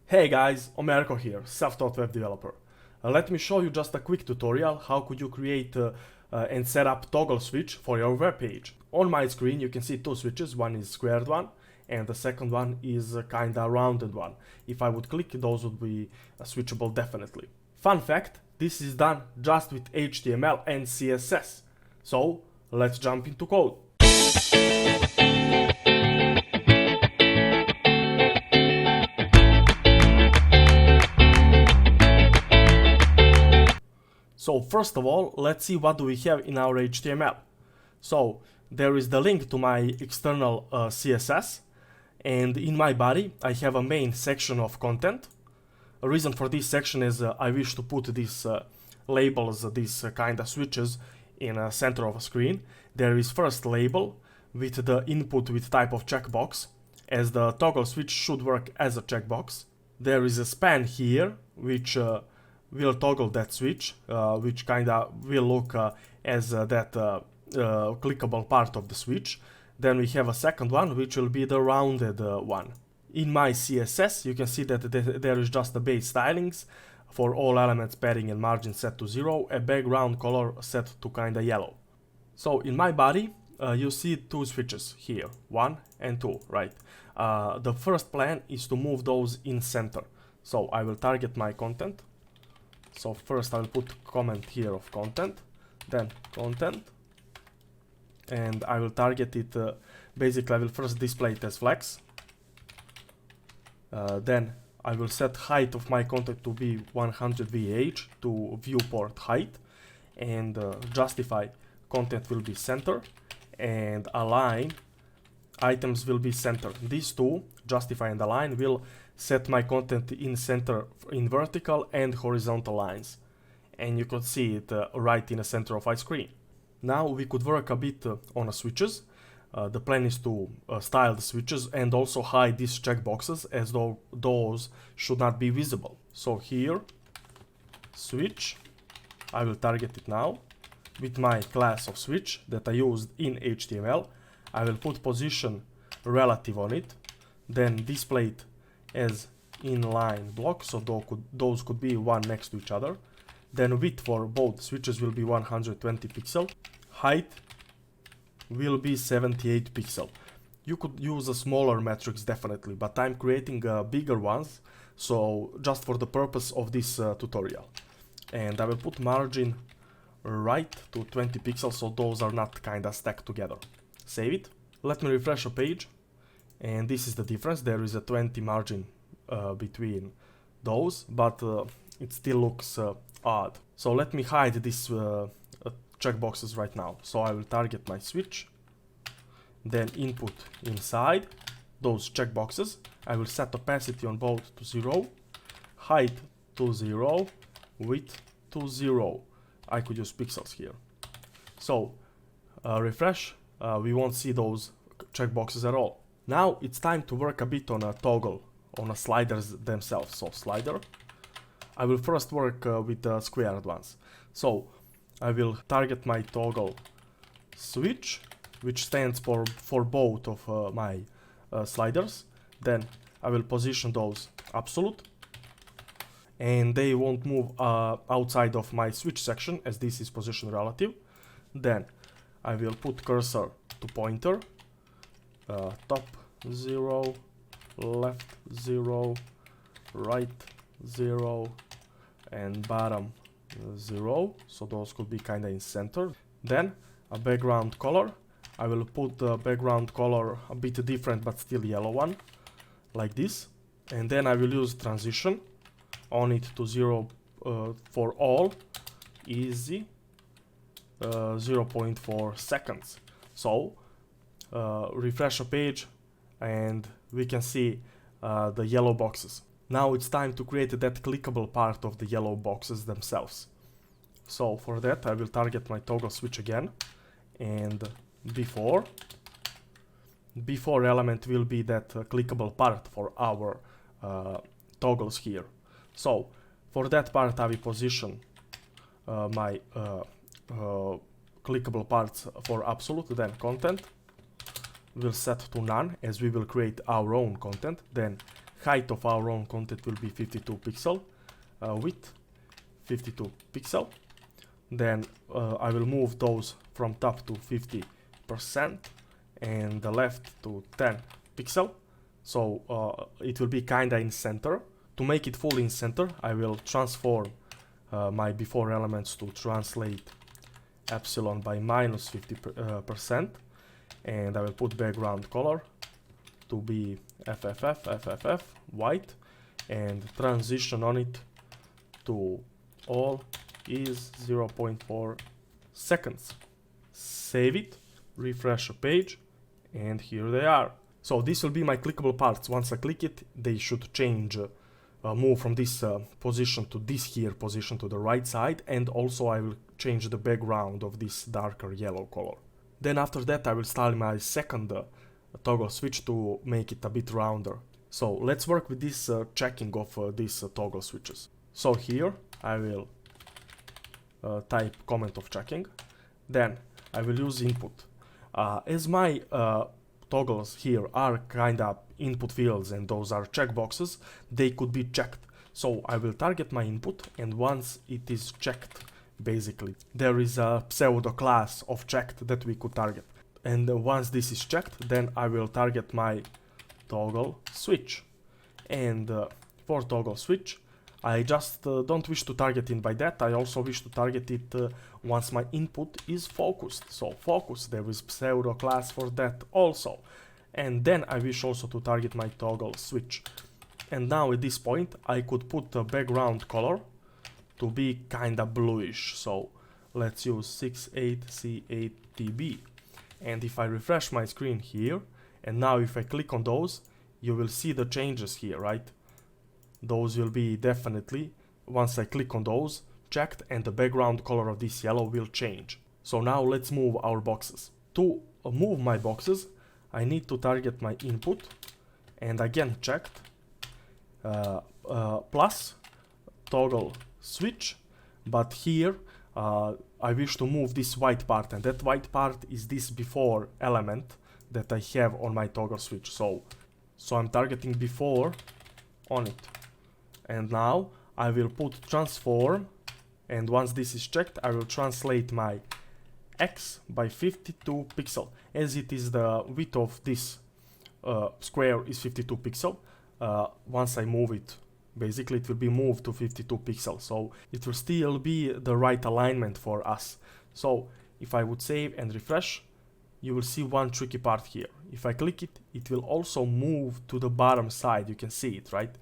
Hey guys, Omerko here, self-taught web developer. Let me show you just a quick tutorial how could you create and set up toggle switch for your web page. On my screen you can see two switches, one is squared one and the second one is a kinda rounded one. If I would click, those would be switchable definitely. Fun fact, this is done just with HTML and CSS. So let's jump into code. So first of all, let's see what do we have in our HTML. So there is the link to my external CSS, and in my body I have a main section of content. A reason for this section is I wish to put these labels, these kind of switches in the center of a screen. There is first label with the input with type of checkbox, as the toggle switch should work as a checkbox. There is a span here which will toggle that switch, which kinda will look as that clickable part of the switch. Then we have a second one which will be the rounded one. In my CSS you can see that there is just the base stylings for all elements, padding and margin set to 0, a background color set to kinda yellow. So in my body you see two switches here, 1 and 2, right? The first plan is to move those in center. So I will target my content. So first I will put comment here of content, then content, and I will target it, basically I will first display it as flex, then I will set height of my content to be 100 VH to viewport height, and justify content will be center, and align items will be center. These two, justify and align, will set my content in center in vertical and horizontal lines, and you could see it right in the center of my screen. Now we could work a bit on the switches. The plan is to style the switches and also hide these checkboxes, as though those should not be visible. So here, switch, I will target it now with my class of switch that I used in HTML. I will put position relative on it, then display it as inline block, so those could be one next to each other. Then width for both switches will be 120 pixel. Height will be 78 pixel. You could use a smaller metrics definitely, but I'm creating bigger ones, so just for the purpose of this tutorial. And I will put margin right to 20 pixels, so those are not kinda stacked together. Save it. Let me refresh a page. And this is the difference. There is a 20 margin between those, but it still looks odd. So let me hide these checkboxes right now. So I will target my switch, then input inside those checkboxes. I will set opacity on both to 0, height to 0, width to 0. I could use pixels here. So refresh, we won't see those checkboxes at all. Now it's time to work a bit on a toggle, on the sliders themselves. So slider, I will first work with the squared ones. So I will target my toggle switch, which stands for both of my sliders. Then I will position those absolute, and they won't move outside of my switch section, as this is position relative. Then I will put cursor to pointer, top 0, left 0, right 0, and bottom 0, so those could be kinda in center. Then a background color. I will put the background color a bit different but still yellow one, like this. And then I will use transition on it to 0 for all, easy, 0.4 seconds. So refresh a page and we can see the yellow boxes. Now it's time to create that clickable part of the yellow boxes themselves. So for that I will target my toggle switch again, and before element will be that clickable part for our toggles here. So for that part I will position my clickable parts for absolute, then content will set to none, as we will create our own content. Then height of our own content will be 52 pixel, width 52 pixel. Then I will move those from top to 50% and the left to 10 pixel. So it will be kinda in center. To make it fully in center, I will transform my before elements to translate epsilon by minus 50%, and I will put background color to be FFF white, and transition on it to all is 0.4 seconds. Save it, refresh a page, and here they are. So this will be my clickable parts. Once I click it, they should change, move from this position to this here position to the right side, and also I will change the background of this darker yellow color. Then after that I will style my second toggle switch to make it a bit rounder. So let's work with this checking of these toggle switches. So here I will type comment of checking, then I will use input. As my toggles here are kind of input fields and those are checkboxes, they could be checked. So I will target my input, and once it is checked, basically there is a pseudo class of checked that we could target. And once this is checked, then I will target my toggle switch. And for toggle switch, I just don't wish to target it by that. I also wish to target it once my input is focused. So focus, there is pseudo class for that also. And then I wish also to target my toggle switch. And now at this point I could put the background color to be kinda bluish. So let's use 68C8TB. And if I refresh my screen here, and now if I click on those, you will see the changes here, right? Those will be definitely, once I click on those, checked, and the background color of this yellow will change. So now let's move our boxes. To move my boxes, I need to target my input, and again checked, plus toggle switch, but here I wish to move this white part, and that white part is this before element that I have on my toggle switch. So I'm targeting before on it. And now I will put transform, and once this is checked, I will translate my X by 52 pixel, as it is the width of this square is 52 pixel. Once I move it, basically it will be moved to 52 pixels, so it will still be the right alignment for us. So if I would save and refresh, you will see one tricky part here. If I click it, it will also move to the bottom side, you can see it, right?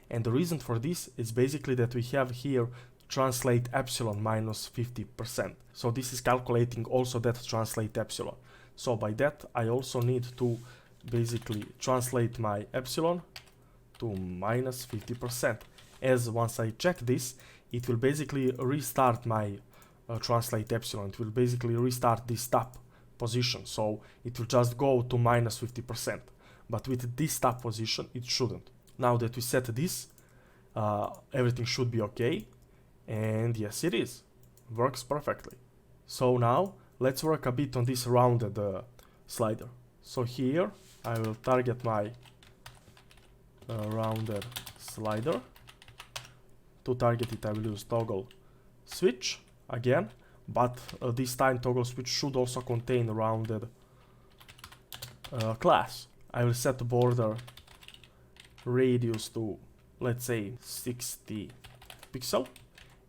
And the reason for this is basically that we have here translate epsilon minus 50%. So this is calculating also that translate epsilon. So by that I also need to basically translate my epsilon to minus 50%. As once I check this, it will basically restart my translate epsilon. It will basically restart this top position. So it will just go to minus 50%. But with this top position, it shouldn't. Now that we set this, everything should be okay. And yes, it is. Works perfectly. So now let's work a bit on this rounded slider. So here I will target my rounded slider. To target it, I will use toggle switch again, but this time toggle switch should also contain rounded class. I will set the border radius to, let's say, 60 pixel,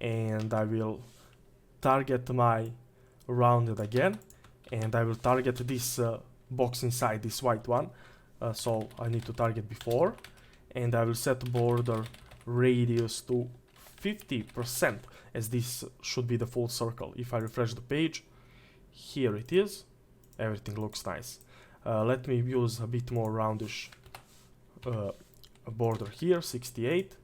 and I will target my rounded again, and I will target this box inside, this white one. So I need to target before, and I will set border radius to 50%, as this should be the full circle. If I refresh the page, here it is. Everything looks nice. Let me use a bit more roundish border here, 68.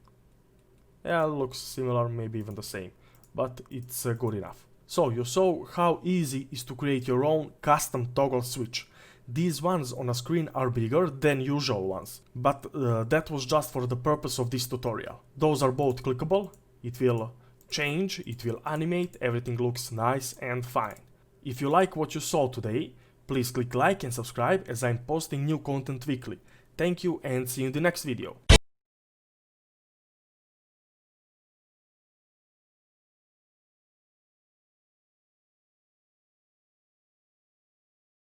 Yeah, looks similar, maybe even the same, but it's good enough. So you saw how easy it is to create your own custom toggle switch. These ones on a screen are bigger than usual ones, but that was just for the purpose of this tutorial. Those are both clickable, it will change, it will animate, everything looks nice and fine. If you like what you saw today, please click like and subscribe, as I'm posting new content weekly. Thank you and see you in the next video.